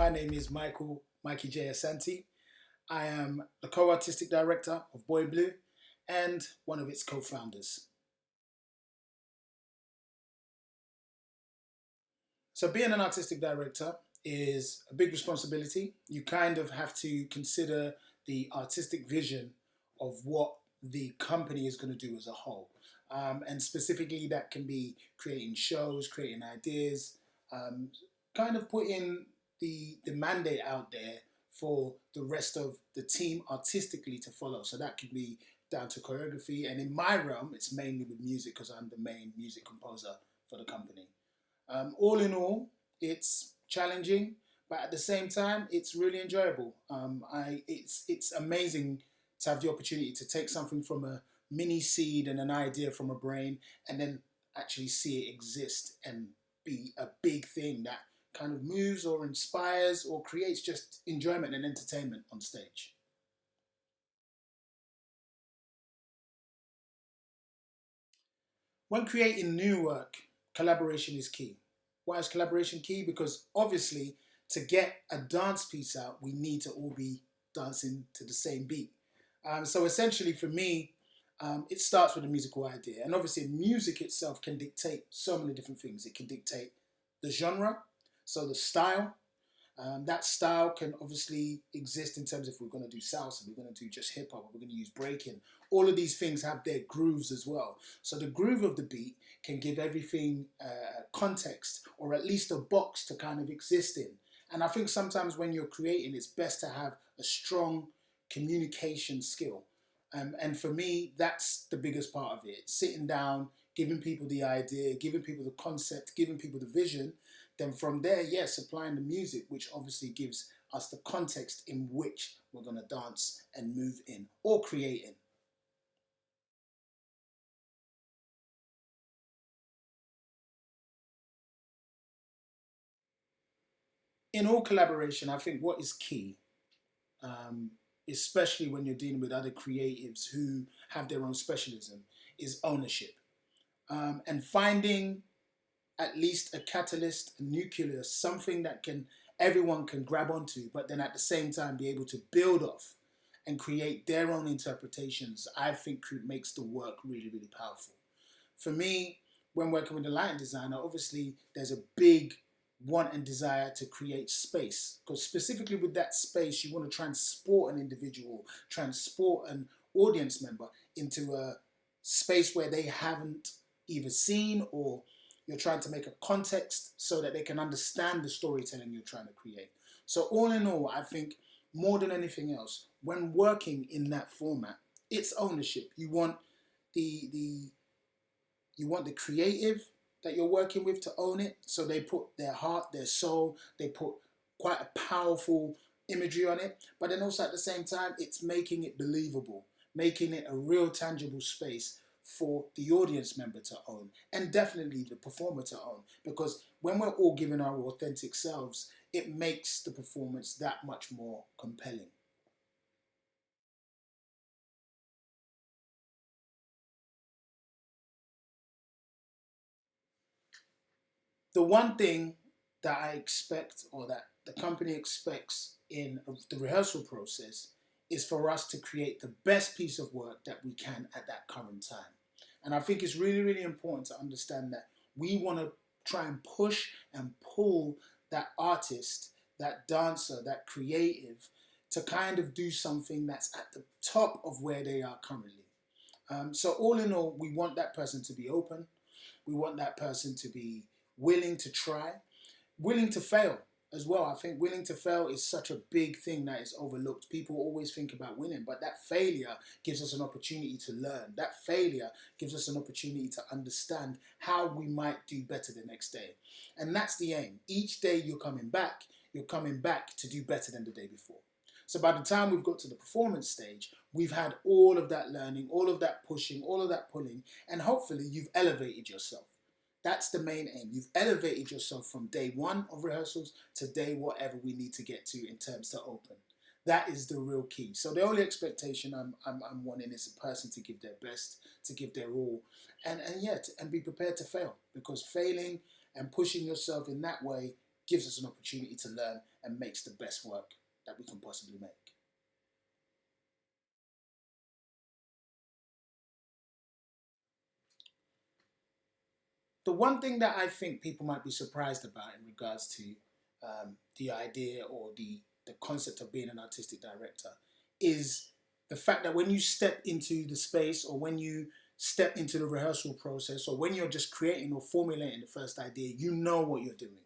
My name is Michael Mikey J Asante. I am the co-artistic director of Boy Blue and one of its co-founders. So being an artistic director is a big responsibility. You kind of have to consider the artistic vision of what the company is going to do as a whole. And specifically that can be creating shows, creating ideas, um, kind of putting the mandate out there for the rest of the team artistically to follow. So that could be down to choreography. And in my realm, it's mainly with music because I'm the main music composer for the company. All in all, it's challenging, but at the same time, it's really enjoyable. It's amazing to have the opportunity to take something from a mini seed and an idea from a brain, and then actually see it exist and be a big thing that kind of moves or inspires or creates just enjoyment and entertainment on stage. When creating new work, collaboration is key. Why is collaboration key? Because obviously, to get a dance piece out, we need to all be dancing to the same beat. So essentially, for me, it starts with a musical idea. And obviously, music itself can dictate so many different things. It can dictate the genre, so the style, that style can obviously exist in terms of if we're going to do salsa, we're going to do just hip hop, we're going to use breaking. All of these things have their grooves as well. So the groove of the beat can give everything context or at least a box to kind of exist in. And I think sometimes when you're creating, it's best to have a strong communication skill. And for me, that's the biggest part of it. Sitting down, giving people the idea, giving people the concept, giving people the vision. Then from there, yes, applying the music, which obviously gives us the context in which we're going to dance and move in or create in. In all collaboration, I think what is key, um, especially when you're dealing with other creatives who have their own specialism, is ownership. And finding at least a catalyst, a nucleus, something that can everyone can grab onto, but then at the same time be able to build off and create their own interpretations, I think makes the work really, really powerful. For me, when working with a lighting designer, obviously there's a big want and desire to create space, because specifically with that space, you want to transport an individual, transport an audience member into a space where they haven't either seen, or you're trying to make a context so that they can understand the storytelling you're trying to create. So all in all, I think more than anything else, when working in that format, it's ownership. The you want the creative that you're working with to own it. So they put their heart, their soul, they put quite a powerful imagery on it. But then also at the same time, it's making it believable, making it a real tangible space for the audience member to own, and definitely the performer to own. Because when we're all giving our authentic selves, it makes the performance that much more compelling. The one thing that I expect, or that the company expects in the rehearsal process, is for us to create the best piece of work that we can at that current time. And I think it's really, really important to understand that we want to try and push and pull that artist, that dancer, that creative to kind of do something that's at the top of where they are currently. So all in all, we want that person to be open. We want that person to be willing to try, willing to fail as well. I think willing to fail is such a big thing that is overlooked. People always think about winning, but that failure gives us an opportunity to learn. That failure gives us an opportunity to understand how we might do better the next day. And that's the aim. Each day you're coming back to do better than the day before. So by the time we've got to the performance stage, we've had all of that learning, all of that pushing, all of that pulling, and hopefully you've elevated yourself. That's the main aim. You've elevated yourself from day one of rehearsals to day whatever we need to get to in terms to open. That is the real key. So the only expectation I'm wanting is a person to give their best, to give their all, and be prepared to fail, because failing and pushing yourself in that way gives us an opportunity to learn and makes the best work that we can possibly make. The one thing that I think people might be surprised about in regards to the idea or the concept of being an artistic director is the fact that when you step into the space, or when you step into the rehearsal process, or when you're just creating or formulating the first idea, you know what you're doing.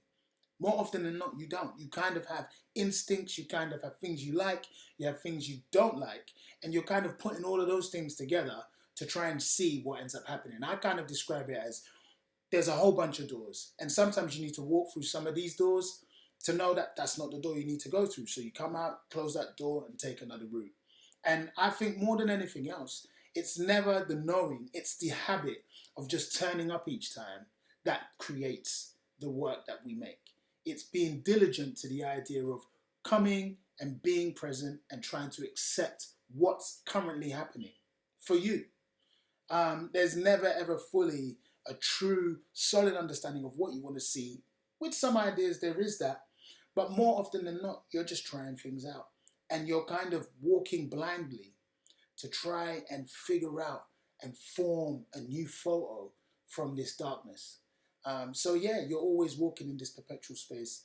More often than not, you don't. You kind of have instincts, you kind of have things you like, you have things you don't like, and you're kind of putting all of those things together to try and see what ends up happening. I kind of describe it as there's a whole bunch of doors, and sometimes you need to walk through some of these doors to know that that's not the door you need to go through. So you come out, close that door, and take another route. And I think more than anything else, it's never the knowing, it's the habit of just turning up each time that creates the work that we make. It's being diligent to the idea of coming and being present and trying to accept what's currently happening for you. There's never ever fully a true solid understanding of what you want to see. With some ideas there is that, but more often than not you're just trying things out, and you're kind of walking blindly to try and figure out and form a new photo from this darkness. So yeah, you're always walking in this perpetual space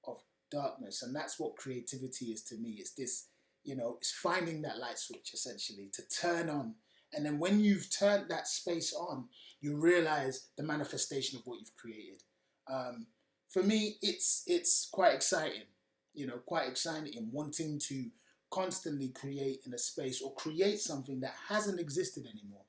of darkness, and that's what creativity is to me. It's this, it's finding that light switch essentially to turn on, and then when you've turned that space on, you realize the manifestation of what you've created. For me, it's quite exciting, quite exciting in wanting to constantly create in a space or create something that hasn't existed anymore.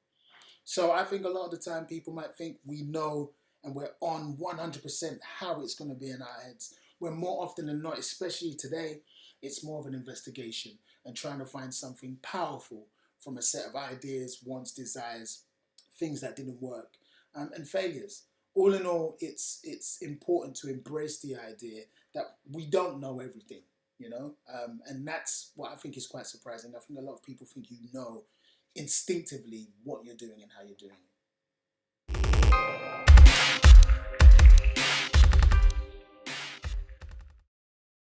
So I think a lot of the time people might think we know and we're on 100% how it's going to be in our heads. When more often than not, especially today, it's more of an investigation and trying to find something powerful from a set of ideas, wants, desires, things that didn't work, and failures. All in all, it's important to embrace the idea that we don't know everything, and that's what I think is quite surprising. I think a lot of people think you know instinctively what you're doing and how you're doing it.